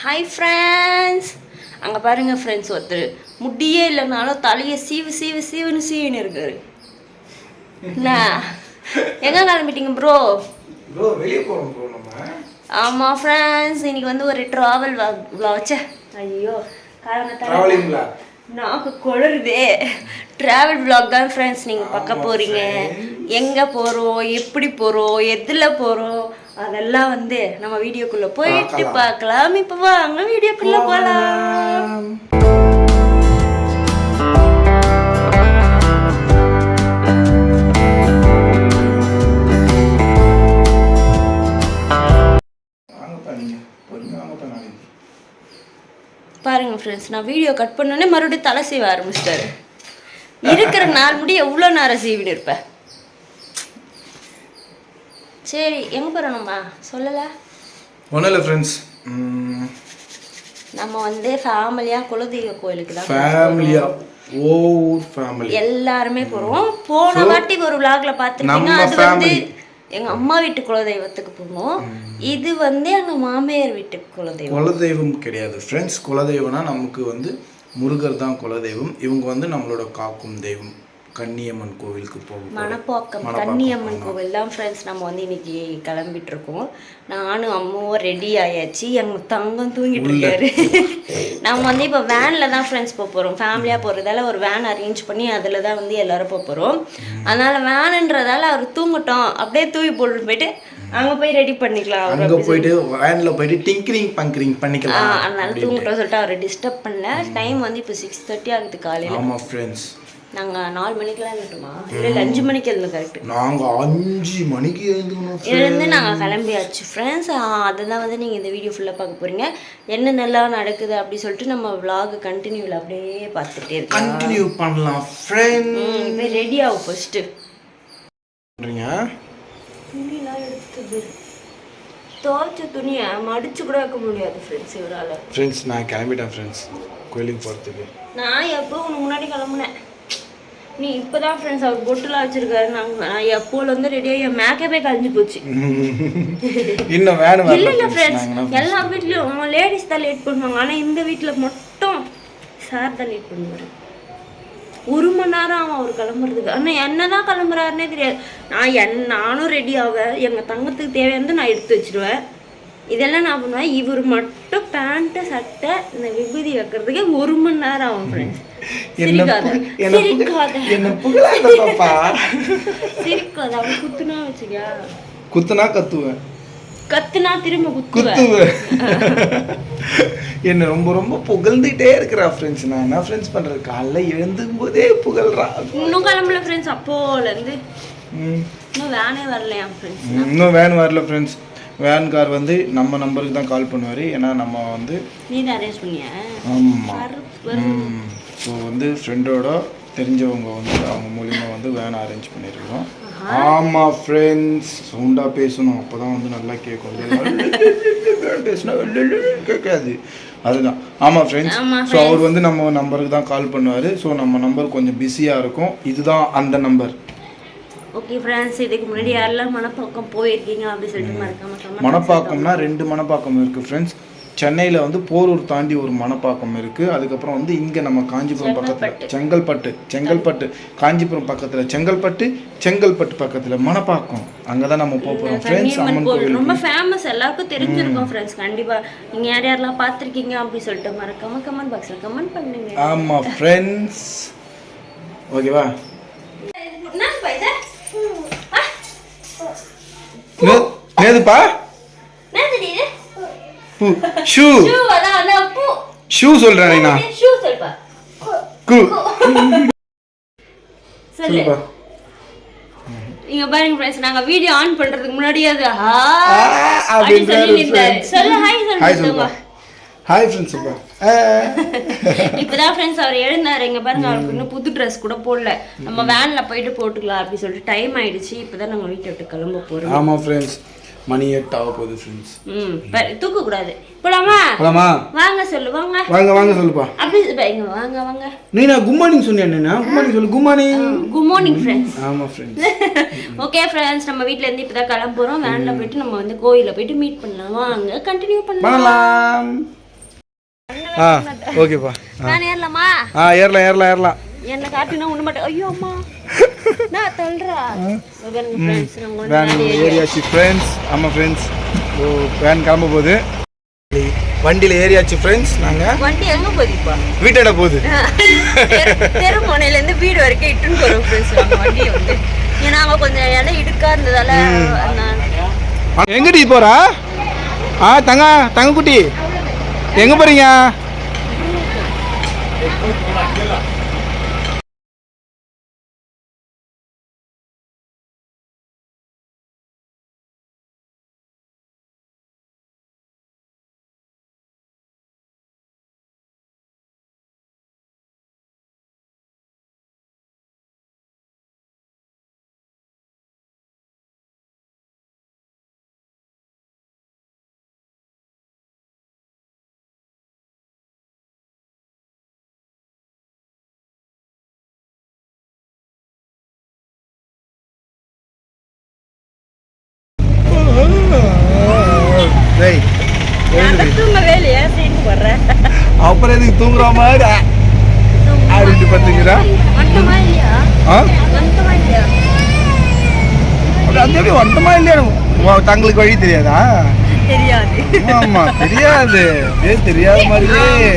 Hi friends. அங்கே பாருங்கள் friends, ஒருத்தர் முடியே இல்லைனாலும் தலையை சீவுன்னு இருக்காரு. என்ன எங்கே கிளம்பிட்டீங்க ப்ரோ? வெளியே போகிறோம் ப்ரோ நம்ம. ஆமாம் ஃப்ரெண்ட்ஸ், இன்னைக்கு வந்து ஒரு ட்ராவல் வச்ச ஐயோ காரணம் நாக்கு குளருதே. ட்ராவல் விளாக் தான் ஃப்ரெண்ட்ஸ் நீங்கள் பார்க்க போகிறீங்க. எங்கே போகிறோம், எப்படி போகிறோம், எதில் போகிறோம், அதெல்லாம் வந்து நம்ம வீடியோக்குள்ளே போயிட்டு பார்க்கலாம். இப்போ வாங்க வீடியோக்குள்ளே போகலாம். பாருங்க ஃப்ரெண்ட்ஸ், நான் வீடியோ கட் பண்ணோன்னே மறுபடியும் தலை சீவ ஆரம்பிச்சிட்டாரு. இருக்கிற நாள் முடி எவ்வளோ நேரம் சீவின்னு இருப்பேன். சரி, எங்கே போகிறோம் நம்ம சொல்லலை? ஒன்றும் இல்லை ஃப்ரெண்ட்ஸ், நம்ம வந்து ஃபேமிலியாக குலதெய்வ கோயிலுக்கு தான் ஃபேமிலி எல்லாருமே போகிறோம். போன வாட்டி ஒரு விளாக்ல பார்த்துருக்கீங்க. அது வந்து எங்கள் அம்மா வீட்டு குலதெய்வத்துக்கு போனோம். இது வந்து எங்கள் மாமியார் வீட்டு குலதெய்வம் கிடையாது ஃப்ரெண்ட்ஸ். குலதெய்வம்னா நமக்கு வந்து முருகர் தான் குலதெய்வம். இவங்க வந்து நம்மளோட காக்கும் தெய்வம் கன்னியம்மன் கோவிலுக்கு போகும். மணப்பாக்கம் கன்னியம்மன் கோவில் தான் ஃப்ரெண்ட்ஸ். நம்ம வந்து இன்னைக்கு கிளம்பிட்டு இருக்கோம். நானும் அம்மாவும் ரெடி ஆயாச்சு. எங்கள் தங்கம் தூங்கிட்டு இருக்காரு. நம்ம வந்து இப்போ வேனில் தான் ஃப்ரெண்ட்ஸ் போகிறோம். ஃபேமிலியாக போகிறதால ஒரு வேன் அரேஞ்ச் பண்ணி அதில் தான் வந்து எல்லோரும் போகிறோம். அதனால் வேனுன்றதால அவர் தூங்கட்டும், அப்படியே தூக்கி போட்டு போயிட்டு அங்கே போய் ரெடி பண்ணிக்கலாம். அங்கே போயிட்டு வேனில் போயிட்டு டிங்கரிங் பங்கரிங் பண்ணிக்கலாம். அதனால தூங்கட்டும் சொல்லிட்டு அவரை டிஸ்டர்ப் பண்ணல. டைம் வந்து இப்போ 6:30 ஆகுது காலையில். ஆமாம் ஃப்ரெண்ட்ஸ், நாங்கள் 4 மணிக்கெலாம் எழுந்துட்டோமா? இல்லை 5 மணிக்கு எழுந்தோம். கரெக்ட், நாங்கள் 5 மணிக்கு எழுந்து நாங்கள் கிளம்பியாச்சு ஃப்ரெண்ட்ஸ். அதுதான் வந்து நீங்கள் இந்த வீடியோ ஃபுல்லாக பார்க்க போகிறீங்க. என்ன நல்லா நடக்குது அப்படி சொல்லிட்டு நம்ம விளாக் கண்டினியூவில் அப்படியே பார்த்துட்டே இருக்கோம். கண்டினியூ பண்ணலாம் ஃப்ரெண்ட்ஸ். இப்போ ரெடி ஆகும். ஃபர்ஸ்ட்டு துணிலாம் எடுத்தது, துவைச்ச துணியை மடிச்சு கூட வைக்க முடியாது ஃப்ரெண்ட்ஸ் இவரால். ஃப்ரெண்ட்ஸ் நான் கிளம்பிட்டேன் ஃப்ரெண்ட்ஸ் கோயிலுக்கு போகிறதுக்கு. நான் எப்போ உனக்கு முன்னாடி கிளம்புனேன். நீ இப்போ தான் ஃப்ரெண்ட்ஸ் அவர் பொட்டுலாம் வச்சிருக்காரு. நான் எப்போல வந்து ரெடியாக என் மேக்கப்பே கழிஞ்சு போச்சு. இன்னும் வேணும் இல்லை இல்லை ஃப்ரெண்ட்ஸ், எல்லா வீட்லேயும் லேடிஸ் தான் லேட் பண்ணுவாங்க. ஆனால் இந்த வீட்டில் மட்டும் சார் தான் லேட் பண்ணுவார். 1 மணி நேரம் ஆகும் அவர் கிளம்புறதுக்கு. ஆனால் என்ன தான் கிளம்புறாருன்னே தெரியாது. நானும் ரெடி ஆவேன். எங்கள் தங்கத்துக்கு தேவையானது நான் எடுத்து வச்சிருவேன். இதெல்லாம் நான் பண்ணுவேன். இவர் மட்டும் பேண்ட்டு சட்டை இந்த விபூதி வைக்கிறதுக்கே 1 மணி நேரம் ஆகும் ஃப்ரெண்ட்ஸ். சிரிக்காத அவன் குத்துனா வச்சுக்கா, குத்துனா கத்துவேன், கத்துனா திரும்ப குத்துவேன். என்ன ரொம்ப ரொம்ப புகழ்ந்துட்டே இருக்கிறா ஃப்ரெண்ட்ஸ். நான் என்ன ஃப்ரெண்ட்ஸ் பண்றது, காலைல எழுந்தும் போதே புகழ்றா. இன்னும் கிளம்பல ஃப்ரெண்ட்ஸ். அப்போலேருந்து இன்னும் வேனே வரலையா ஃப்ரெண்ட்ஸ்? இன்னும் வேன் வரல ஃப்ரெண்ட்ஸ். வேன் கார் வந்து நம்ம நம்பருக்கு தான் கால் பண்ணுவார். ஏன்னா நம்ம வந்து நீ தான் அரேஞ்ச் பண்ணியா? ஆமாம். ஸோ வந்து ஃப்ரெண்டோட தெரிஞ்சவங்க வந்து அவங்க மூலிமா வந்து வேன் அரேஞ்ச் பண்ணியிருக்கோம். ஆமாம் ஃப்ரெண்ட்ஸ், சவுண்டாக பேசணும், அப்போ தான் வந்து நல்லா கேட்கும். பேசினா கேட்காது, அதுதான். ஆமாம் ஃப்ரெண்ட்ஸ். ஸோ அவர் வந்து நம்ம நம்பருக்கு தான் கால் பண்ணுவார். ஸோ நம்ம நம்பர் கொஞ்சம் பிஸியாக இருக்கும். இதுதான் அந்த நம்பர். ஓகே ஃப்ரெண்ட்ஸ், இதுக்கு முன்னாடி யாரெல்லாம் மணப்பாக்கம் போயிருக்கீங்க அப்படி சொல்லிட்டு மறக்காம. மணப்பாக்கம்னா 2 மணப்பாக்கம் இருக்குது ஃப்ரெண்ட்ஸ். சென்னையில் வந்து போரூர் தாண்டி ஒரு மணப்பாக்கம் இருக்குது. அதுக்கப்புறம் வந்து இங்கே நம்ம காஞ்சிபுரம் பக்கத்தில் செங்கல்பட்டு காஞ்சிபுரம் பக்கத்தில் செங்கல்பட்டு பக்கத்தில் மணப்பாக்கம். அங்கே தான் நம்ம போகிறோம் ஃப்ரெண்ட்ஸ். அம்மன் கோவில் ரொம்ப ஃபேமஸ், எல்லாருக்கும் தெரிஞ்சிருக்கும் ஃப்ரெண்ட்ஸ். கண்டிப்பாக நீங்கள் யாரெல்லாம் பார்த்துருக்கீங்க அப்படி சொல்லிட்டு மறக்காம கமெண்ட் பாக்ஸில் கமெண்ட் பண்ணுங்க. ஆமாம் ஃப்ரெண்ட்ஸ், ஓகேவா? நேதுப்பா ஷூ ஷூ சொல்றேன். நான் ஷூ சொல்பா கு சொல்லுப்பா. இங்க பாருங்க ஃப்ரெண்ட்ஸ், நாங்க வீடியோ ஆன் பண்றதுக்கு முன்னாடி அது அப்படி சொல்லு ஹாய் சொல்லுங்க. Hi friends. இப்போதான் ஃப்ரெண்ட்ஸ் அவர் எழுந்தாரு. இங்கே பாருங்க, அவருக்கு இன்னும் புது ட்ரெஸ் கூட போடல. நம்ம வேனில் போயிட்டு போட்டுக்கலாம் அப்படி சொல்லிட்டு டைம் ஆயிடுச்சு. இப்போதான் நம்ம வீட்டை விட்டு கிளம்ப போகிறோம். ஆமாம் ஃப்ரெண்ட்ஸ், மணி 8 ஆக போகுது ஃப்ரெண்ட்ஸ். தூக்க கூடாது. போலாமா? வாங்க சொல்லு. வாங்க சொல்லுப்பா. அப்படி இங்க வாங்க. நீனா குட் மார்னிங் சொன்னியா? குட் மார்னிங் சொல்லு. Good morning friends. ஆமா ஃப்ரெண்ட்ஸ். ஓகே ஃப்ரெண்ட்ஸ், நம்ம வீட்ல இருந்து இப்பதான் கிளம்ப போறோம். வேன்ல போயிட்டு நம்ம வந்து கோயில்ல போயிட்டு மீட் பண்ணலாம். வாங்க கண்டினியூ பண்ணலாம். ஆ ஓகேப்பா. நான் ஏறலாமா? ஏறலாம் ஏறலாம் ஏறலாம். என்ன காட்டினா ஒண்ணு மட்டும். ஐயோ அம்மா நான் தள்ளுறா. ஏரியாச்சு ஃப்ரெண்ட்ஸ். ஆமாம் ஃப்ரெண்ட்ஸ், வேன் கிளம்ப போகுது. வண்டியில் ஏரியாச்சு ஃப்ரெண்ட்ஸ். நாங்கள் வண்டி எங்கே போகுதுப்பா? வீட்டோட போகுது. தெருமுனையிலேருந்து வீடு வரைக்கும் இட்டுன்னு போகிறோம் ஃப்ரெண்ட்ஸ். நம்ம வண்டியை வந்து ஏன்னா அங்கே கொஞ்சம் இடம் இடுக்கா இருந்ததால. எங்கடி போகிறா? தங்க குட்டி எங்கே போகிறீங்க? அப்புறம் எதுக்கு தூங்குற மாதிரி அப்படின்ட்டு பார்த்துக்கிறா? அந்த எப்படி வண்டமா இல்லையா? தங்களுக்கு வழி தெரியாதா? தெரியாது. ஆமா தெரியாது. தெரியாத மாதிரியே.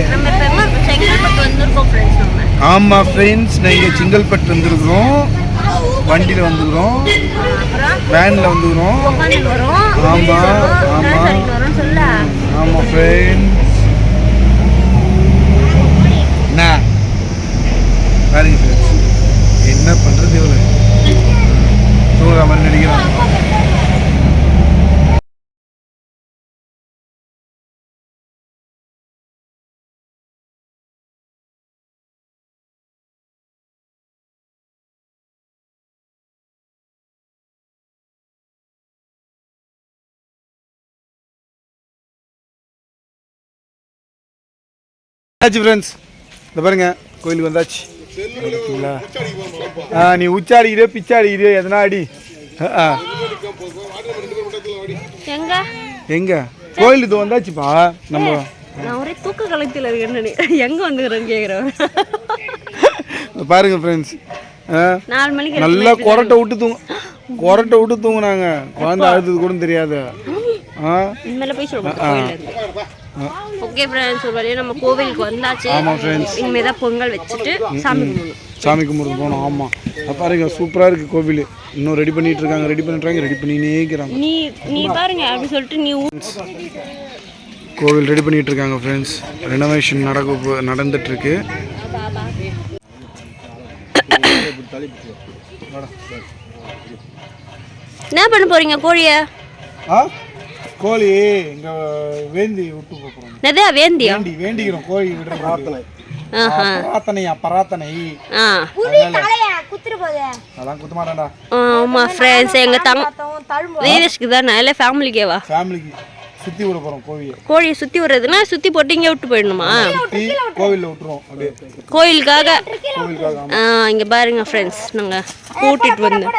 ஆமா ஃப்ரெண்ட்ஸ், நான் இங்கே செங்கல்பட்டு வந்துருக்குறோம். வண்டியில் வந்துக்கிறோம், வேனில் வந்துக்கிறோம். ஆமாம் ஆமாம் ஆமாம் ஃப்ரெண்ட்ஸ். என்ன பாருங்க ஃப்ரெண்ட்ஸ், என்ன பண்ணுறது இவ்வளோ தூங்குற மாதிரி நடிக்கிறான். ஆச்சு ஃப்ரெண்ட்ஸ், இந்த பாருங்க கோயிலுக்கு வந்தாச்சு. நீ உச்சாடிக்கிறியோ பிச்சாடிக்கிறியோ எதனா அடி. எங்க கோயிலுக்கு வந்தாச்சுப்பா. நம்ம நான் ஒரே தூக்க கலத்தில் இருக்கேன்னு எங்க வந்துக்கிறேன்னு கேட்குறேன். பாருங்க ஃப்ரெண்ட்ஸ், 4 மணிக்கு நல்லா கொரட்டை விட்டு தூங்குனாங்க. குழந்தை அழுது கூட தெரியாது. இனிமேல போய் சொல்லுங்க. ஓகே ஃப்ரெண்ட்ஸ், ஒரு வழியாக நம்ம கோவிலுக்கு வந்தாச்சு. ஆமாம் ஃப்ரெண்ட்ஸ், இனிமேல் தான் பொங்கல் வச்சுட்டு சாமி கும்பிட்டு போகணும். ஆமாம் பாருங்க சூப்பராக இருக்குது கோவில். இன்னும் ரெடி பண்ணிட்டு இருக்காங்க, ரெடி பண்ணினே இருக்கிறாங்க. நீ பாருங்க அப்படி சொல்லிட்டு நீ கோவில் ரெடி பண்ணிட்டு இருக்காங்க ஃப்ரெண்ட்ஸ். ரெனோவேஷன் நடந்துட்டு இருக்கு. என்ன பண்ண போறீங்க கோழிய? கோழி இங்க வேந்தி விட்டு போறோம். நதே வேந்தியா? வேண்டிக்கிறோம் கோழி விடுற பிரார்த்தனை. பராத்தனை புடி தலைய குத்துற போதே. அதெல்லாம் குத்த மாட்டான்டா. ஆமா ஃப்ரெண்ட்ஸ், எங்க வீரஸ்க்கு தான் நல்ல ஃபேமிலிக்கேவா? ஃபேமிலிக்கு சுத்தி விட போறோம் கோழியை சுத்தி விடுறதுன்னா சுத்தி போட்டு இங்கே விட்டு போயிடணுமா? கோவில்ல விட்டுருவோம் அப்படியே கோயிலுக்காக. இங்க பாருங்க ஃப்ரெண்ட்ஸ், நாங்க கூட்டிட்டு வந்தோம்.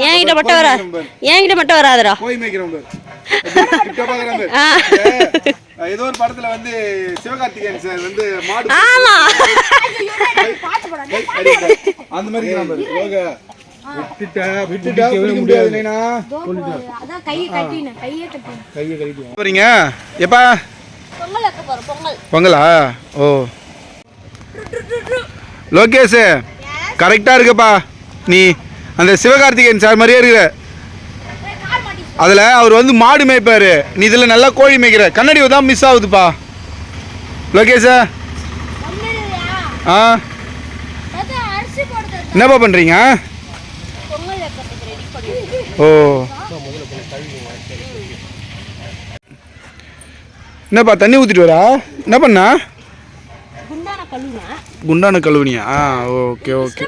என்கிட்ட மட்டும் வராதடா. கோயில் மேய்க்கிறோம். ஏதோ ஒரு படத்துல வந்து சிவகார்த்திகேயன் சார் வந்து மாடு. ஆமா அந்த மாதிரி விட்டுட்டா முடியாது. போறீங்க எப்பா? பொங்கலா? ஓ லோகேஷ் கரெக்டா இருக்குப்பா. நீ அந்த சிவகார்த்திகேயன் சார் மாதிரியே இருக்கிற. அதில் அவர் வந்து மாடு மேய்ப்பார், நீ இதில் நல்லா கோழி மேய்க்கிற. கண்ணாடி தான் மிஸ் ஆகுதுப்பா லோகேஷா. என்னப்பா பண்ணுறீங்க? ஓ என்னப்பா தண்ணி ஊற்றிட்டு வரா? என்ன பண்ணா? குண்டான கழுவுனியா? Okay okay.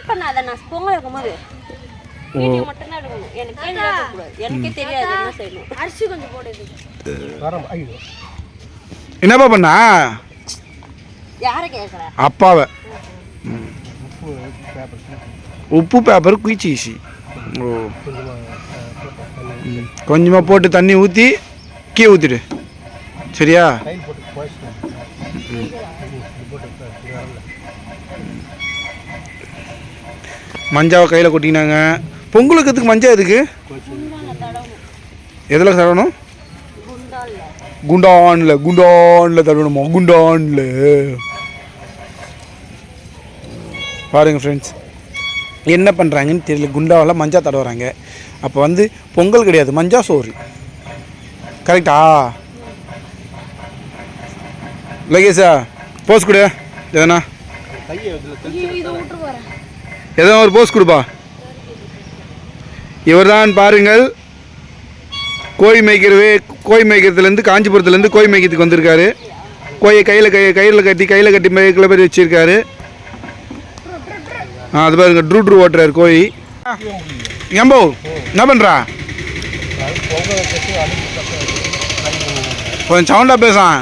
என்னப்பா பண்ணா? அப்பாவை உப்பு பேப்பர் குயிச்சு. ஓ கொஞ்சமாக போட்டு தண்ணி ஊற்றி கீ ஊற்றிடு. சரியா? மஞ்சாவை கையில் கொட்டினாங்க. பொங்கலுக்கு எதுக்கு மஞ்சா எதுக்கு? எதில் தடவணும்? குண்டானில் தடவணுமா? குண்டானில் பாருங்கள் ஃப்ரெண்ட்ஸ் என்ன பண்ணுறாங்கன்னு தெரியல. குண்டாவெல்லாம் மஞ்சா தடவுறாங்க. அப்போ வந்து பொங்கல் கிடையாது, மஞ்சா சோறு. கரெக்டா? லகேஷா போஸ் கொடு. எதனா எதனா ஒரு போஸ் கொடுப்பா. இவர்தான் பாருங்கள், கோழி மேய்க்கிறதுலேருந்து காஞ்சிபுரத்துலேருந்து கோழி மேய்க்கிறதுக்கு வந்திருக்காரு. கோயை கையில் கட்டி மேய்க்கல பேர் வச்சுருக்காரு. அது பாருங்க, ட்ரூ ஓட்டுறாரு கோழி. எம்போ என்ன பண்ணுறா? கொஞ்சம் சவுண்டாக பேசான்,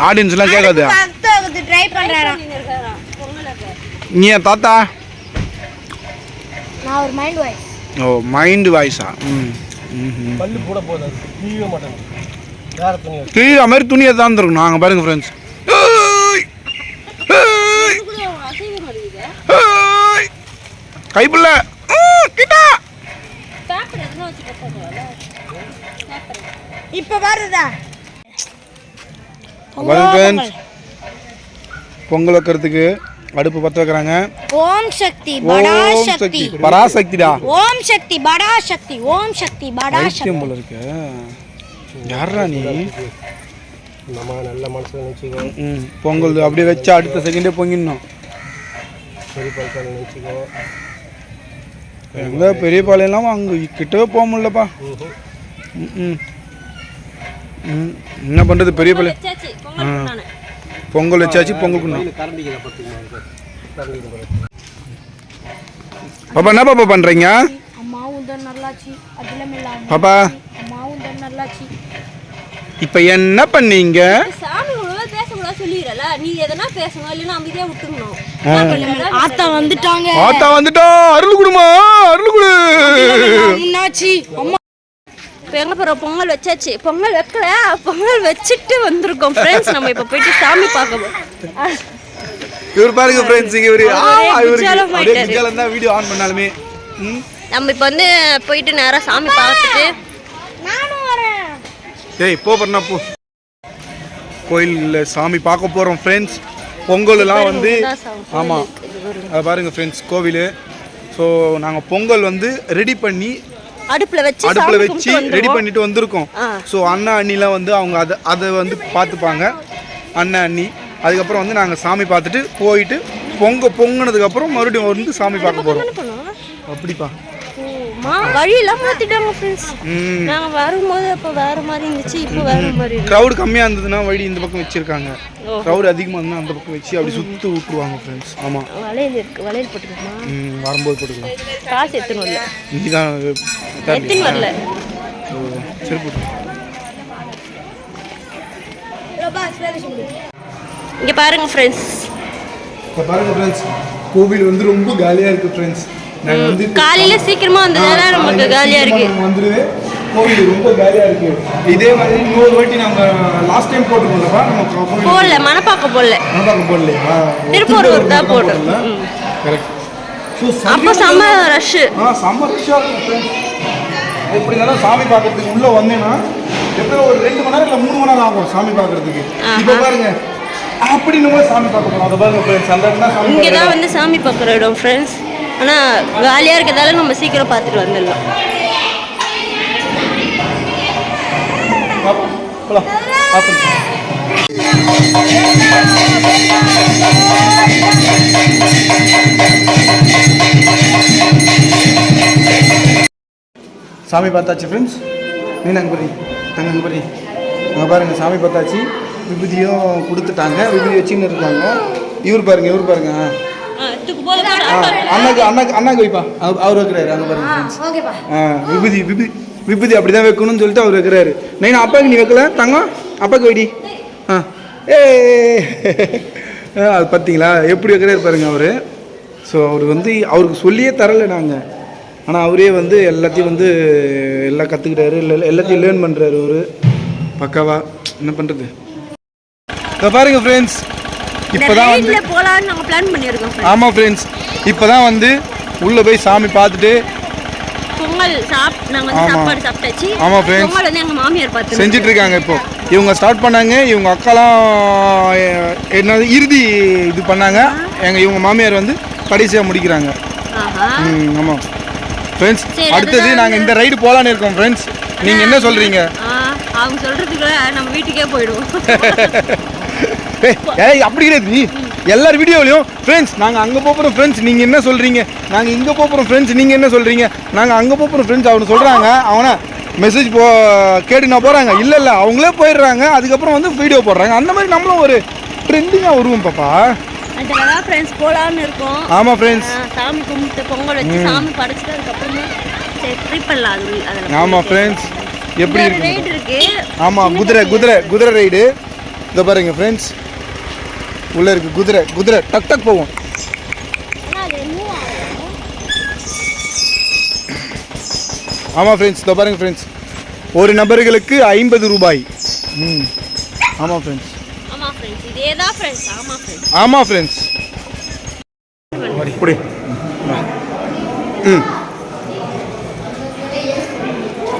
ஆடியன்ஸ்லாம் கேட்காது. நீ என் தாத்தா? ஓ மைண்ட் வாய்ஸா? கீழே மாதிரி துணியை தான் இருக்கணும். நாங்கள் பாருங்க ஃப்ரெண்ட்ஸ், கைப்புள்ள கிட்டா இப்ப பாருதா பொங்கல் வைக்கிறதுக்கு அடுப்பு பற்ற வைக்கிறாங்க. ஓம் சக்தி படா சக்தி பராசக்திடா. ஓம் சக்தி படா சக்தி ஓம் சக்தி படா சக்தி போல இருக்கு. யாரா நீ? நம்ம நல்ல மனசுல நினைச்சுக்கோ. பொங்கல் அப்படியே வச்சா அடுத்த செகண்டே பொங்கிடணும். எங்க பெரிய பாளையம்லாம் அங்கே கிட்டவே போக முடியலப்பா. என்ன பண்ணுறது, பெரிய பாளையம் பொங்கல் வச்சாச்சு. பொங்கல் பாப்பா என்ன பாப்பா பண்ணுறீங்க? பாப்பா இப்போ என்ன பண்ணீங்க? ஆத்தா வந்துட்டாங்க. ஆத்தா வந்துட்டா, அருள் குடுமா, அருள் குடு. எங்க போற? பொங்கல் வச்சாச்சு. பொங்கல் வைக்கல, பொங்கல் வச்சுட்டு வந்திருக்கோம் ஃப்ரெண்ட்ஸ். நம்ம இப்ப போயிட்டு சாமி பார்க்கணும். இவர் பாருங்க ஃப்ரெண்ட்ஸ், இவரு தான் வீடியோ ஆன் பண்ணாலுமே நம்ம இப்ப வந்து போயிட்டு நேரா சாமி பார்த்துட்டு நானும் வரேன். ஏய் போ பண்ணா போ. கோயிலில் சாமி பார்க்க போகிறோம் ஃப்ரெண்ட்ஸ். பொங்கல்லாம் வந்து ஆமாம் அதை பாருங்க ஃப்ரெண்ட்ஸ், கோவில். ஸோ நாங்கள் பொங்கல் வந்து ரெடி பண்ணி அடுப்பில் வச்சு ரெடி பண்ணிட்டு வந்திருக்கோம். ஸோ அண்ணா அண்ணிலாம் வந்து அவங்க அதை வந்து பார்த்துப்பாங்க, அண்ணன் அண்ணி. அதுக்கப்புறம் வந்து நாங்கள் சாமி பார்த்துட்டு போயிட்டு பொங்கினதுக்கப்புறம் மறுபடியும் வந்து சாமி பார்க்க போகிறோம். அப்படிப்பா வழியெல்லாம் மாற்றிட்டாங்க ஃப்ரெண்ட்ஸ். நாங்கள் வரும்போது அப்போ வேறு மாதிரி இருந்துச்சு, இப்போ வேறு மாதிரி. க்ரௌடு கம்மியாக இருந்ததுன்னா வழி இந்த பக்கம் வச்சுருக்காங்க. க்ரௌடு அதிகமாக இருந்தால் அந்த பக்கம் வச்சு அப்படி சுற்றி விட்டுருவாங்க ஃப்ரெண்ட்ஸ். ஆமாம் வளையல் இருக்குது, வளையல் போட்டுக்கலாம். வரும்போது போட்டுக்கலாம். காசு எத்தனை வரல, நீ தான் எத்தனை வரல. சரி போட்டு இங்கே பாருங்க ஃப்ரெண்ட்ஸ். இப்போ பாருங்க ஃப்ரெண்ட்ஸ், கோவில் வந்து ரொம்ப காலியாக இருக்குது ஃப்ரெண்ட்ஸ். நாங்கள் வந்து காலையில சீக்கிரமா வந்ததால நமக்கு காலியா இருக்கு. வந்துடுவே கோவில் ரொம்ப காலியாக இருக்கு. இதே மாதிரி இன்னொரு வாட்டி நாங்கள் லாஸ்ட் டைம் போட்டுக்கோங்களப்பா. நம்ம போடல, மணப்பாக்கம் போடலையா? திருப்பூர் தான் போட்டோம். கரெக்ட். அப்போ செம்ம ரஷ். செம்ம ரஷ்ஷாக இருக்கும் ஃப்ரெண்ட்ஸ். எப்படி இருந்தாலும் சாமி பார்க்கறதுக்கு உள்ளே வந்தேன்னா எப்போ ஒரு 2 மணி நேரம் இல்லை 3 மணி நேரம் ஆகும் சாமி பார்க்கறதுக்கு. இப்போ பாருங்க அப்படின்னு சாமி பார்க்க போகிறோம். அதை பாருங்க ஃப்ரெண்ட்ஸ், அந்த இடத்துல இங்கே தான் வந்து சாமி பார்க்குற இடம் ஃப்ரெண்ட்ஸ். ஆனால் காலியாக இருக்கிறதால நம்ம சீக்கிரம் பார்த்துட்டு வந்துடலாம். சாமி பார்த்தாச்சு ஃப்ரெண்ட்ஸ். நீ அங்கே போறீங்க, தங்க அங்கே போறீங்க. அங்கே பாருங்கள் சாமி பார்த்தாச்சு. விபூதியும் கொடுத்துட்டாங்க, விபூதி வச்சுன்னு இருக்காங்க. இவர் பாருங்க அண்ணாக்கு வைப்பா, அவர் வைக்கிறாரு. அங்கே பாருங்க விபூதி அப்படி தான் வைக்கணும்னு சொல்லிட்டு அவர் வைக்கிறாரு. நைனா அப்பாவுக்கு நீ வைக்கல தங்கம், அப்பாவுக்கு வைடி. அது பார்த்தீங்களா எப்படி வைக்கிறாரு பாருங்க அவர். ஸோ அவர் வந்து அவருக்கு சொல்லியே தரலை நாங்கள், ஆனால் அவரே வந்து எல்லாத்தையும் வந்து எல்லாம் கற்றுக்கிட்டாரு, எல்லாத்தையும் லேர்ன் பண்ணுறாரு அவர் பக்காவா. என்ன பண்ணுறது. இப்போ பாருங்க ஃப்ரெண்ட்ஸ், இப்போ தான் வந்து போகலான்னு நாங்கள் பிளான் பண்ணியிருக்கோம். ஆமாம் ஃப்ரெண்ட்ஸ், இப்போ தான் வந்து உள்ளே போய் சாமி பார்த்துட்டு பொங்கல் நாங்கள் சாப்பாடு சாப்பிட்டாச்சு. ஆமாம் ஃப்ரெண்ட்ஸ், பொங்கல் வந்து எங்கள் மாமியார் பார்த்து செஞ்சுட்டு இருக்காங்க. இப்போ இவங்க ஸ்டார்ட் பண்ணாங்க, இவங்க அக்காலாம் என்னது இறுதி இது பண்ணாங்க. இவங்க மாமியார் வந்து கடைசியாக முடிக்கிறாங்க. ஆமாம் ஃப்ரெண்ட்ஸ், அடுத்தது நாங்கள் இந்த ரைடு போகலான்னு இருக்கோம் ஃப்ரெண்ட்ஸ். நீங்கள் என்ன சொல்கிறீங்க? அவங்க சொல்கிறதுக்குள்ள நம்ம வீட்டுக்கே போயிடுவோம். ஏய் அப்படி கிடையாது, எல்லார் வீடியோலையும் ஃப்ரெண்ட்ஸ் நாங்கள் அங்கே போகிறோம் ஃப்ரெண்ட்ஸ், நீங்கள் என்ன சொல்கிறீங்க, நாங்கள் இங்கே போகிறோம் ஃப்ரெண்ட்ஸ், நீங்கள் என்ன சொல்கிறீங்க, நாங்கள் அங்கே போகிறோம் ஃப்ரெண்ட்ஸ் அவனு சொல்கிறாங்க. அவனை மெசேஜ் கேட்டுனா போகிறாங்க. இல்லை அவங்களே போயிடுறாங்க, அதுக்கப்புறம் வந்து வீடியோ போடுறாங்க. அந்த மாதிரி நம்மளும் ஒரு ட்ரெண்டிங்காக வருவோம் பாப்பா. அதெல்லாம் ஃப்ரெண்ட்ஸ் போகலான்னு இருக்கோம். ஆமாம் ஃப்ரெண்ட்ஸ், சாமி கும்பிட்டு பொங்கல் வச்சு சாமி படைச்சிட்டு அதுக்கப்புறமா ட்ரிப் பண்ணலாம். ஆமாம் ஃப்ரெண்ட்ஸ், எப்படி ரைடு இருக்கு. ஆமாம், குதிரை ரைடு. இதை பாருங்க ஃப்ரெண்ட்ஸ், உள்ளே இருக்குது குதிரை டக் டக் போவோம். ஆமாம் ஃப்ரெண்ட்ஸ், இதை பாருங்க ஃப்ரெண்ட்ஸ், ஒரு நபர்களுக்கு 50 ரூபாய். ஆமாம் ஃப்ரெண்ட்ஸ், இதேதான் ஃப்ரெண்ட்ஸ். ஆமாம் ஃப்ரெண்ட்ஸ், இப்படி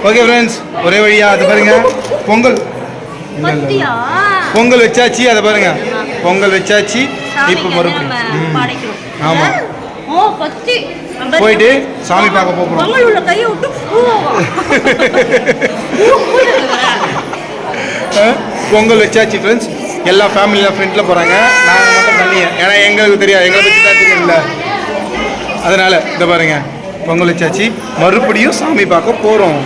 ஓகே ஃப்ரெண்ட்ஸ், ஒரே வழியா அது பாருங்க பொங்கல் வச்சாச்சு. அதை பாருங்க, பொங்கல் வச்சாச்சு. இப்போ மறுபடியும் ஆமாம் போயிட்டு சாமி பார்க்க போகிறோம். பொங்கல் வச்சாச்சு ஃப்ரெண்ட்ஸ், எல்லா ஃபேமிலியில் ஃப்ரெண்டில் போகிறாங்க. நாங்கள் மட்டும் தண்ணியை, ஏன்னா எங்களுக்கு தெரியாது, எங்களை பற்றி தான் தெரியல. அதனால் இதை பாருங்க, பொங்கல் வச்சாச்சு, மறுபடியும் சாமி பார்க்க போகிறோம்.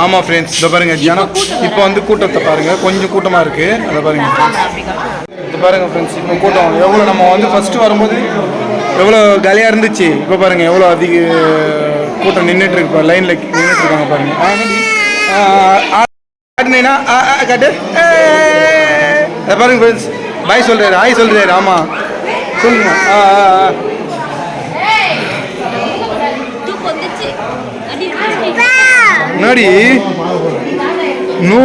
ஆமாம் ஃப்ரெண்ட்ஸ், இதை பாருங்க ஜனம் இப்போ வந்து கூட்டத்தை பாருங்கள், கொஞ்சம் கூட்டமாக இருக்குது. அதை பாருங்கள் இதை பாருங்கள் ஃப்ரெண்ட்ஸ், இப்போ கூட்டம் எவ்வளோ, நம்ம வந்து ஃபஸ்ட்டு வரும்போது எவ்வளோ காலியாக இருந்துச்சு, இப்போ பாருங்கள் எவ்வளோ அதிக கூட்டம் நின்றுட்டுருக்கு, லைனில் நின்றுட்டுருக்காங்க பாருங்கள். காட்டு அதை பாருங்க ஃப்ரெண்ட்ஸ், பாய் சொல்கிறாரு, ஆய் சொல்கிறாரு. ஆமாம் சொல்லுங்க. முன்னாடி நோ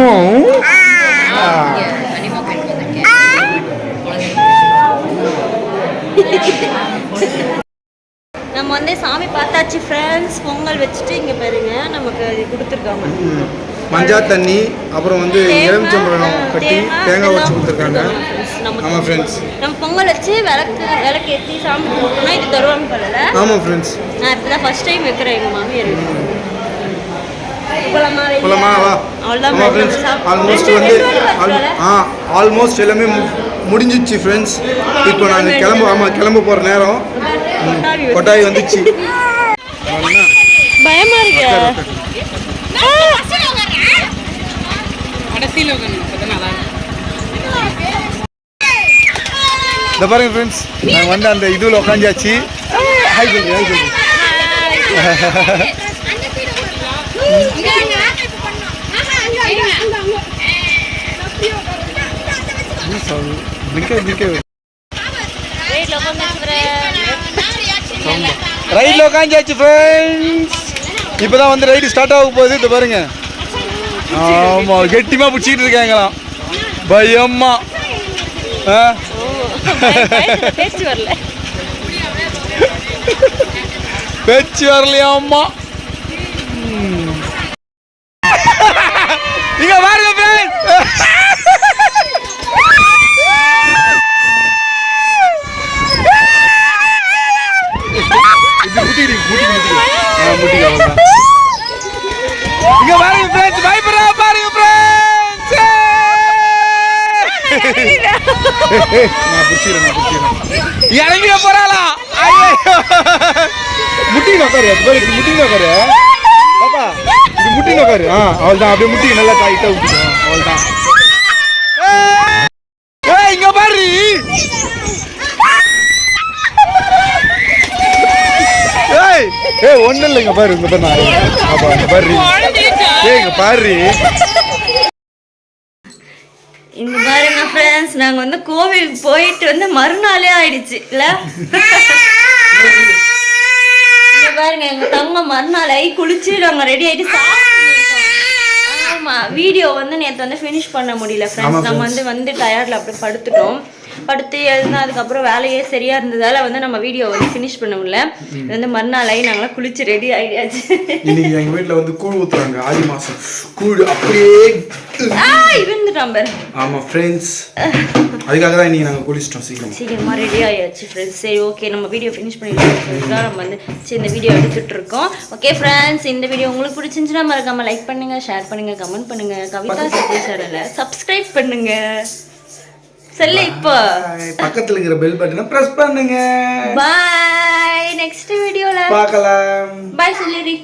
நம்ம வந்து சாமி பார்த்தாச்சு ஃப்ரெண்ட்ஸ். பொங்கல் வச்சுட்டு இங்கே பாருங்க நமக்கு கொடுத்துருக்காங்க மஞ்சா தண்ணி, அப்புறம் வந்து எலுமிச்சம்பழம் கட்டி தேங்காய் வச்சு கொடுத்துருக்காங்க. ஆமாம் ஃப்ரெண்ட்ஸ், நம்ம பொங்கல் வச்சு விளக்கு ஏற்றி சாமி கும்பிட்டோம்னா இது தருவாங்க பண்ணல. ஆமாம் ஃப்ரெண்ட்ஸ், நான் இப்போ தான் ஃபர்ஸ்ட் டைம் வைக்கிறேன் எங்கள் மாமியார். போலாமா? வா. ஆமாம் ஃப்ரெண்ட்ஸ், ஆல்மோஸ்ட் வந்து ஆல்மோஸ்ட் எல்லாமே முடிஞ்சிச்சு ஃப்ரெண்ட்ஸ். இப்போ நாங்கள் கிளம்ப போகிற நேரம். கொட்டாய் வந்துச்சு. பயமா இருக்கு. இந்த பாருங்க ஃப்ரெண்ட்ஸ், நாங்கள் வந்து அந்த இதுவில் உட்காந்தாச்சு. ஹாய் சொல்லு. ரைடில் உட்காந்தாச்சு ஃப்ரெண்ட்ஸ். இப்போ தான் வந்து ரைடு ஸ்டார்ட் ஆக போகுது. இந்த பாருங்க, ஆமாம் கெட்டிமா பிடிச்சிட்டு இருக்காங்களாம், பயமா. பேச்சு வரலையாம்மா. இங்க பாருங்க ஃப்ரெண்ட்ஸ், இங்க பாருங்க ஃப்ரெண்ட்ஸ், பயப்படுறா பாருங்க ஃப்ரெண்ட்ஸ். நான் பிடிச்சிடுறேன் இறங்கிட போறாளா? முட்டிங்க உட்காரு, முட்டிங்க உட்காரு பாப்பா, இது முட்டிங்க உட்காரு. அவள் தான் அப்படியே முட்டிங்க நல்லா டைட்டா விட்டுடும். அவள் தான். இங்க பாரு, ஒன்னும் இல்லைங்க பாரு, இங்க பாரு, இங்க பாரு. இங்க பாருங்க ஃப்ரெண்ட்ஸ், நாங்க வந்து கோவிலுக்கு போயிட்டு வந்து மறுநாளே ஆயிடுச்சு இல்ல. இங்க பாருங்க, எங்க தங்க மறுநாள் ஆகி குளிச்சு நாங்க ரெடி ஆயிட்டு சாப்பிட்டு. வீடியோ வந்து நேற்று வந்து ஃபினிஷ் பண்ண முடியல ஃப்ரெண்ட்ஸ். நம்ம வந்து டயர்டில் அப்படியே படுத்துட்டோம். படுத்து எழுதுனா அதுக்கப்புறம் வேலையே சரியா இருந்ததால வந்து நம்ம வீடியோ வந்து ஃபினிஷ் பண்ண முடியல. இது வந்து மறுநாளாகி நாங்களாம் குளிச்சு ரெடி ஆகியாச்சு. இன்னைக்கு எங்கள் வீட்டில் வந்து கூழ் ஊற்றுறாங்க. ஆடி மாதம் கூழ் அப்படியே விழுந்துட்டான் பாரு. ஆமாம் ஃப்ரெண்ட்ஸ், அதுக்காக தான் இன்னைக்கு நாங்கள் குளிச்சிட்டோம் சீக்கிரமாக ரெடி ஆகியாச்சு ஃப்ரெண்ட்ஸ். சரி ஓகே, நம்ம வீடியோ ஃபினிஷ் பண்ணிட்டு நம்ம வந்து இந்த வீடியோ எடுத்துட்டு இருக்கோம். ஓகே ஃப்ரெண்ட்ஸ், இந்த வீடியோ உங்களுக்கு பிடிச்சிருந்துச்சுன்னா மறக்காம லைக் பண்ணுங்க, ஷேர் பண்ணுங்க, கமெண்ட் பண்ணுங்க. கவிதா சத்யா சேனலை சப்ஸ்கிரைப் பண்ணுங்க. சொல்லு இப்போ பக்கத்துல இருக்கிற பெல் பட்டனை பிரஸ் பண்ணுங்க. பை. நெக்ஸ்ட் வீடியோல பார்க்கலாம். பை சொல்லிரி.